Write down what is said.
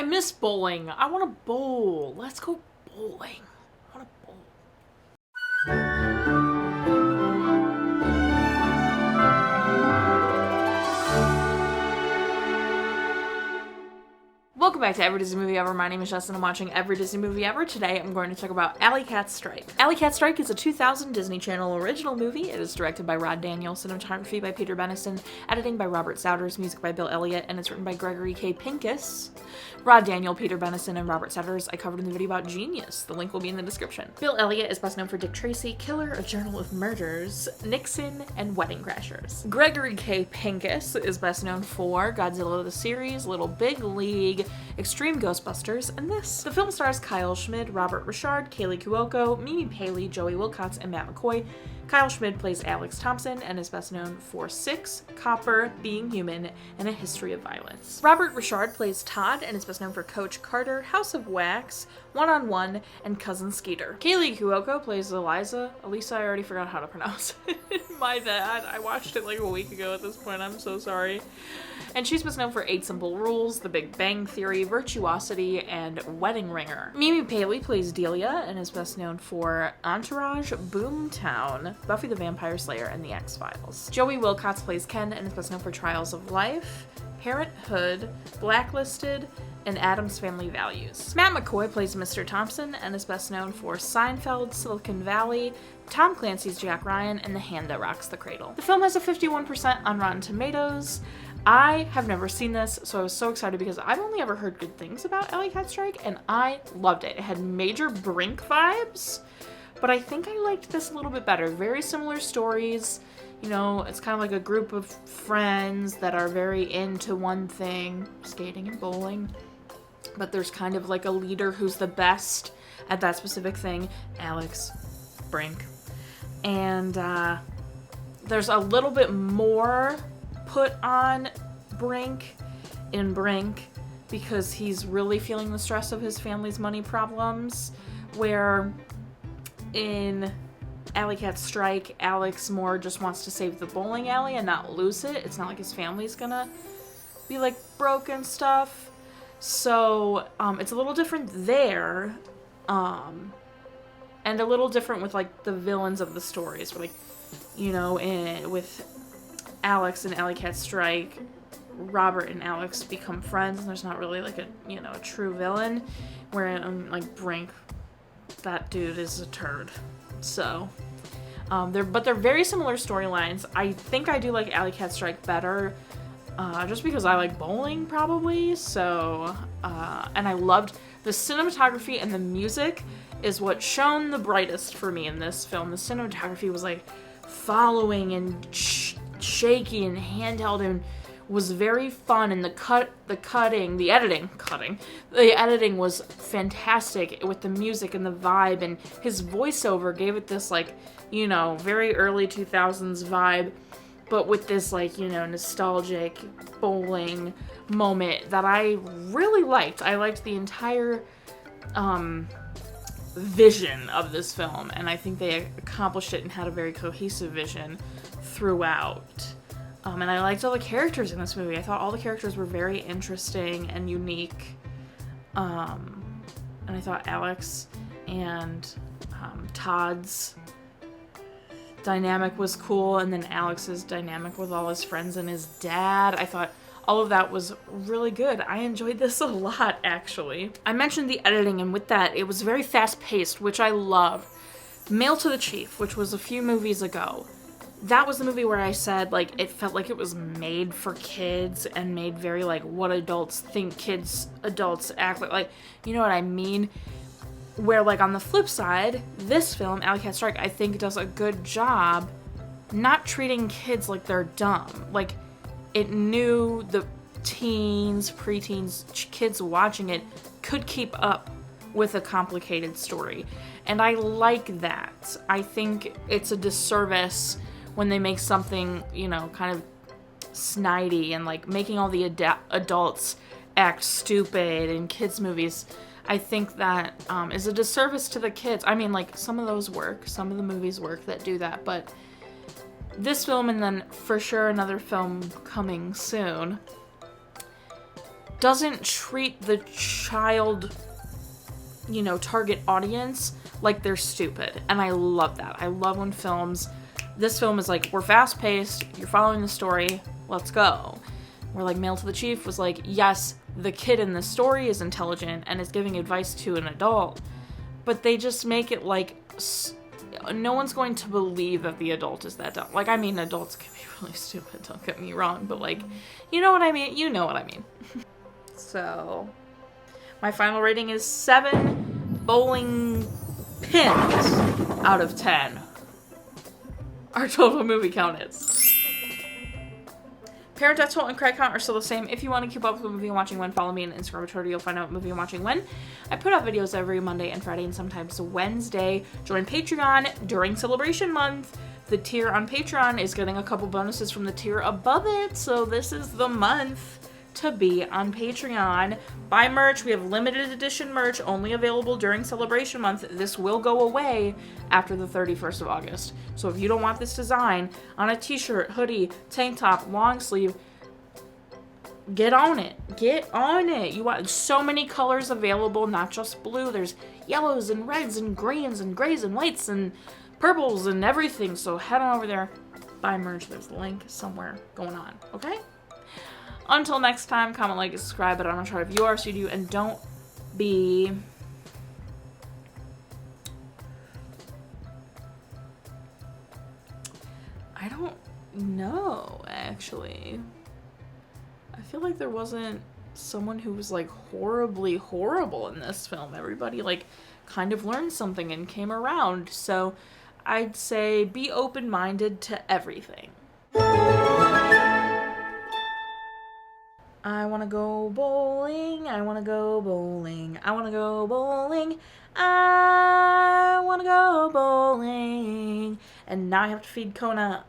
miss bowling. I want to bowl. Let's go bowling. I want to bowl. Welcome back to Every Disney Movie Ever. My name is Jess and I'm watching Every Disney Movie Ever. Today I'm going to talk about Alley Cat Strike. Alley Cat Strike is a 2000 Disney Channel original movie. It is directed by Rod Daniel, cinematography by Peter Benison, editing by Robert Souders, music by Bill Elliott, and it's written by Gregory K. Pincus. Rod Daniel, Peter Benison, and Robert Souders I covered in the video about Genius. The link will be in the description. Bill Elliott is best known for Dick Tracy, Killer, A Journal of Murders, Nixon, and Wedding Crashers. Gregory K. Pincus is best known for Godzilla the Series, Little Big League, Extreme Ghostbusters, and this. The film stars Kyle Schmid, Robert Ri'chard, Kaley Cuoco, Mimi Paley, Joey Wilcots, and Matt McCoy. Kyle Schmid plays Alex Thompson and is best known for Six, Copper, Being Human, and A History of Violence. Robert Ri'chard plays Todd and is best known for Coach Carter, House of Wax, One-on-One, and Cousin Skeeter. Kaley Cuoco plays Elisa, I already forgot how to pronounce it. My bad. I watched it like a week ago at this point. I'm so sorry. And she's best known for 8 Simple Rules, The Big Bang Theory, Virtuosity, and Wedding Ringer. Mimi Paley plays Delia and is best known for Entourage, Boomtown, Buffy the Vampire Slayer, and The X-Files. Joey Wilcots plays Ken and is best known for Trials of Life, Parenthood, Blacklisted, and Addams Family Values. Matt McCoy plays Mr. Thompson and is best known for Seinfeld, Silicon Valley, Tom Clancy's Jack Ryan, and The Hand That Rocks the Cradle. The film has a 51% on Rotten Tomatoes. I have never seen this, so I was so excited because I've only ever heard good things about Alley Cat Strike, and I loved it. It had major Brink vibes, but I think I liked this a little bit better. Very similar stories. You know, it's kind of like a group of friends that are very into one thing, skating and bowling. But there's kind of like a leader who's the best at that specific thing, Alex Brink. And there's a little bit more put on Brink because he's really feeling the stress of his family's money problems, where in Alley Cat Strike, Alex more just wants to save the bowling alley and not lose it. It's not like his family's gonna be like broke and stuff. So it's a little different there, and a little different with like the villains of the stories. Like, you know, with Alex and Alley Cat Strike, Robert and Alex become friends, and there's not really like a true villain. Where like Brink, that dude is a turd. So they're very similar storylines. I think I do like Alley Cat Strike better. Just because I like bowling, probably. So, and I loved the cinematography and the music is what shone the brightest for me in this film. The cinematography was like following and shaky and handheld and was very fun. And the editing was fantastic with the music and the vibe, and his voiceover gave it this like, very early 2000s vibe, but with this like, nostalgic bowling moment that I really liked. I liked the entire vision of this film, and I think they accomplished it and had a very cohesive vision throughout. And I liked all the characters in this movie. I thought all the characters were very interesting and unique. And I thought Alex and Todd's dynamic was cool, and then Alex's dynamic with all his friends and his dad. I thought all of that was really good. I enjoyed this a lot, actually. I mentioned the editing, and with that, it was very fast-paced, which I love. Mail to the Chief, which was a few movies ago. That was the movie where I said, like, it felt like it was made for kids and made very, like, what adults think adults act like, you know what I mean? Where, like, on the flip side, this film, Alley Cat Strike, I think does a good job not treating kids like they're dumb. Like, it knew the teens, preteens, kids watching it could keep up with a complicated story. And I like that. I think it's a disservice when they make something, kind of snidey and, like, making all the adults act stupid in kids' movies. I think that is a disservice to the kids. I mean, like, some of those work. Some of the movies work that do that. But this film, and then for sure another film coming soon, doesn't treat the child, you know, target audience like they're stupid. And I love that. I love when this film is like, we're fast paced, you're following the story, let's go. Where like Mail to the Chief was like, yes, the kid in the story is intelligent and is giving advice to an adult, but they just make it like no one's going to believe that the adult is that dumb. Like, I mean, adults can be really stupid, don't get me wrong, but like, you know what I mean? You know what I mean. So, my final rating is 7 bowling pins out of 10. Our total movie count is. Parent Death Toll and Craig count are still the same. If you want to keep up with the movie I'm watching when, follow me on Instagram or Twitter. You'll find out what movie I'm watching when. I put out videos every Monday and Friday and sometimes Wednesday. Join Patreon during Celebration Month. The tier on Patreon is getting a couple bonuses from the tier above it, so this is the month to be on Patreon. Buy merch. We have limited edition merch only available during Celebration Month. This will go away after the 31st of August. So if you don't want this design on a t-shirt, hoodie, tank top, long sleeve, get on it. Get on it. You want so many colors available, not just blue. There's yellows and reds and greens and grays and whites and purples and everything. So head on over there, buy merch. There's a link somewhere going on. Okay? Until next time, comment, like, and subscribe, but I'm not sure if you are, so you do, and don't be... I don't know, actually. I feel like there wasn't someone who was, like, horribly horrible in this film. Everybody, like, kind of learned something and came around, so I'd say be open-minded to everything. I wanna go bowling, I wanna go bowling, I wanna go bowling, I wanna go bowling. And now I have to feed Kona